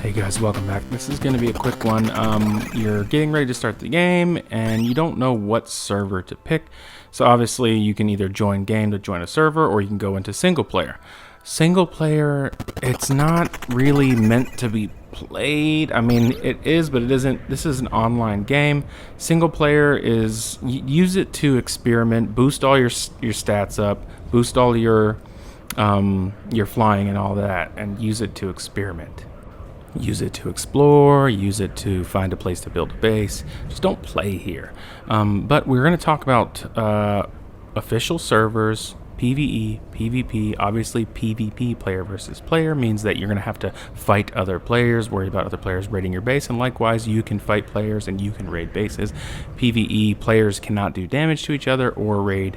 Hey guys, welcome back. This is going to be a quick one. You're getting ready to start the game and you don't know what server to pick. So obviously you can either join game to join a server or you can go into single player. Single player, it's not really meant to be played. I mean, it is, but it isn't. This is an online game. Single player is, use it to experiment, boost all your stats up, boost all your flying and all that, and use it to experiment. Use it to explore, use it to find a place to build a base. Just don't play here. But we're going to talk about official servers, PvE, PvP. Obviously, PvP, player versus player, means that you're going to have to fight other players, worry about other players raiding your base, and likewise, you can fight players and you can raid bases. PvE, players cannot do damage to each other or raid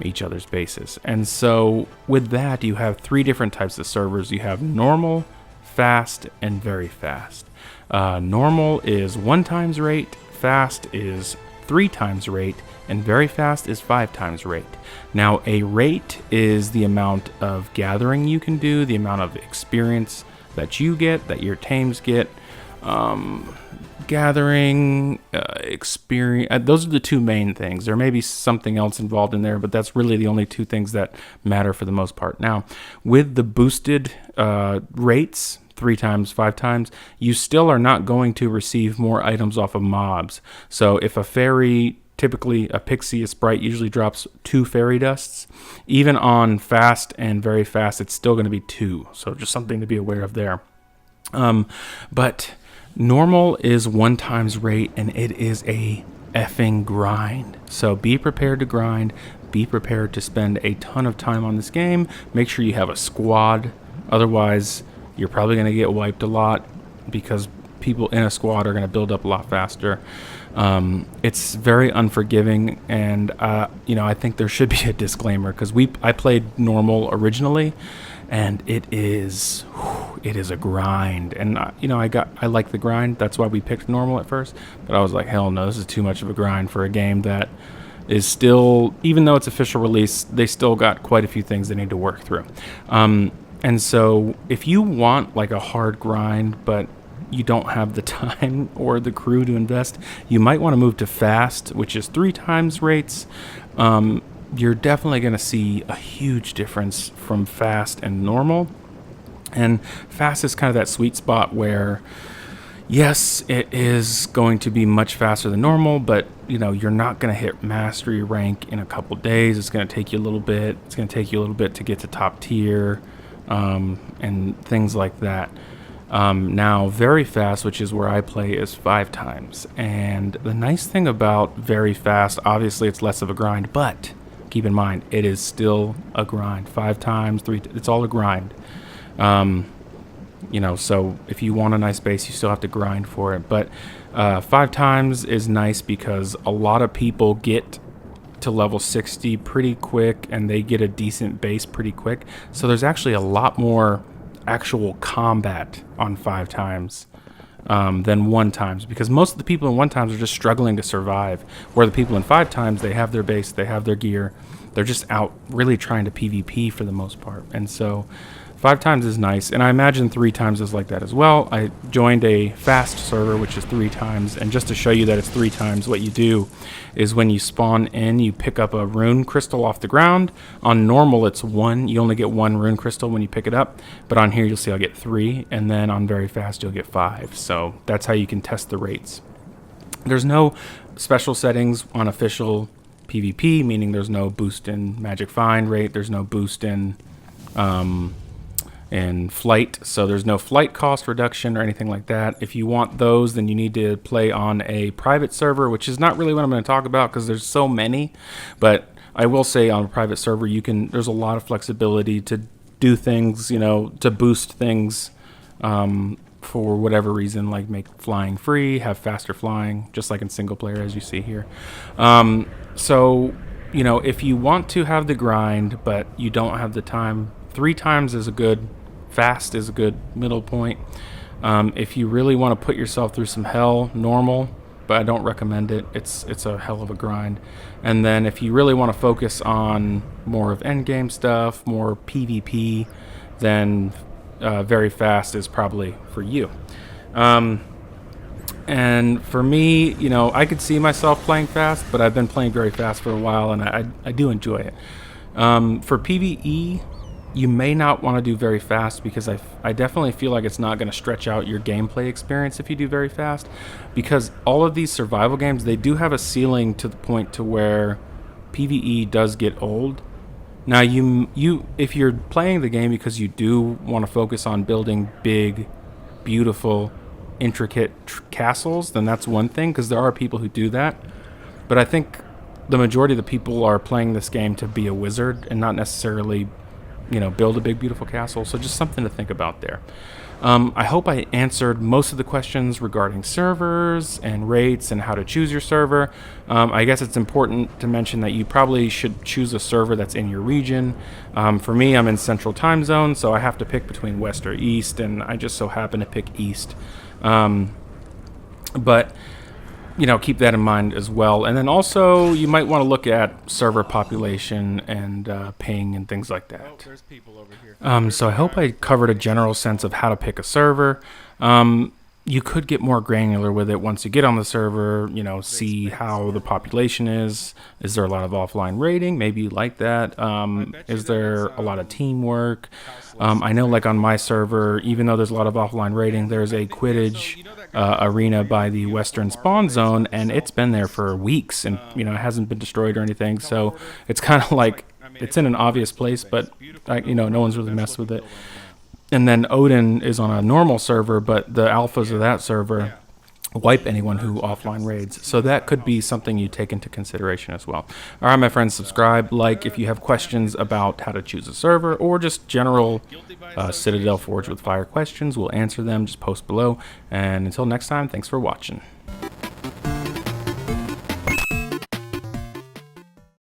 each other's bases. And so with that, you have three different types of servers. You have normal, fast, and very fast. Normal is 1 times rate, fast is 3 times rate, and very fast is 5 times rate. Now, a rate is the amount of gathering you can do, the amount of experience that you get, that your tames get. Gathering, experience, those are the two main things. There may be something else involved in there, but that's really the only two things that matter for the most part. Now, with the boosted rates, 3 times, 5 times, you still are not going to receive more items off of mobs. So if a fairy, typically a pixie, a sprite, usually drops 2 fairy dusts, even on fast and very fast, it's still going to be 2. So just something to be aware of there. But normal is 1 times rate, and it is a effing grind. So be prepared to grind. Be prepared to spend a ton of time on this game. Make sure you have a squad. Otherwise, you're probably going to get wiped a lot because people in a squad are going to build up a lot faster. It's very unforgiving, and I think there should be a disclaimer because I played normal originally, and it is a grind. And I like the grind. That's why we picked normal at first. But I was like, hell no, this is too much of a grind for a game that is still, even though it's official release, they still got quite a few things they need to work through. And so if you want like a hard grind, but you don't have the time or the crew to invest, you might want to move to fast, which is 3 times rates. You're definitely going to see a huge difference from fast and normal. And fast is kind of that sweet spot where, yes, it is going to be much faster than normal, but you're not going to hit mastery rank in a couple days. It's going to take you a little bit. It's going to take you a little bit to get to top tier. And things like that. Now, very fast, which is where I play, is 5 times. And the nice thing about very fast, obviously it's less of a grind, but keep in mind, it is still a grind. 5 times, 3, it's all a grind. So if you want a nice base, you still have to grind for it. But 5 times is nice because a lot of people get to level 60 pretty quick, and they get a decent base pretty quick. So there's actually a lot more actual combat on 5 times than 1 times, because most of the people in 1 times are just struggling to survive, where the people in 5 times, they have their base, they have their gear, they're just out really trying to PvP for the most part. And so 5 times is nice, and I imagine 3 times is like that as well. I joined a fast server, which is 3 times, and just to show you that it's 3 times, what you do is when you spawn in, you pick up a rune crystal off the ground. On normal, it's 1. You only get 1 rune crystal when you pick it up, but on here, you'll see I'll get 3, and then on very fast, you'll get 5. So that's how you can test the rates. There's no special settings on official PvP, meaning there's no boost in magic find rate, there's no boost in flight, so there's no flight cost reduction or anything like that. If you want those, then you need to play on a private server, which is not really what I'm going to talk about because there's so many. But I will say on a private server, there's a lot of flexibility to do things, to boost things for whatever reason, like make flying free, have faster flying, just like in single player, as you see here. So if you want to have the grind, but you don't have the time, 3 times is a good. Fast is a good middle point. If you really want to put yourself through some hell, normal, but I don't recommend it. It's a hell of a grind. And then if you really want to focus on more of endgame stuff, more PvP, then very fast is probably for you. Um, and for me, I could see myself playing fast, but I've been playing very fast for a while, and I do enjoy it. For PvE, you may not want to do very fast because I definitely feel like it's not going to stretch out your gameplay experience if you do very fast, because all of these survival games, they do have a ceiling to the point to where PvE does get old. Now you if you're playing the game because you do want to focus on building big, beautiful, intricate castles, then that's one thing, because there are people who do that. But I think the majority of the people are playing this game to be a wizard and not necessarily, build a big, beautiful castle. So just something to think about there. I hope I answered most of the questions regarding servers and rates and how to choose your server. I guess it's important to mention that you probably should choose a server that's in your region. For me, I'm in Central Time Zone, so I have to pick between West or East, and I just so happen to pick East. But keep that in mind as well. And then also, you might want to look at server population and ping and things like that. There's people over here. So I hope I covered a general sense of how to pick a server. You could get more granular with it once you get on the server, see how the population is. Is there a lot of offline rating? Maybe you like that. Is there a lot of teamwork? I know, like on my server, even though there's a lot of offline rating, there's a Quidditch arena by the Western Spawn Zone, and it's been there for weeks, and it hasn't been destroyed or anything. So it's kind of like it's in an obvious place, but no one's really messed with it. And then Odin is on a normal server, but the alphas of that server wipe anyone who offline raids. So that could be something you take into consideration as well. All right, my friends, subscribe, like if you have questions about how to choose a server or just general Citadel Forge with Fire questions. We'll answer them. Just post below. And until next time, thanks for watching.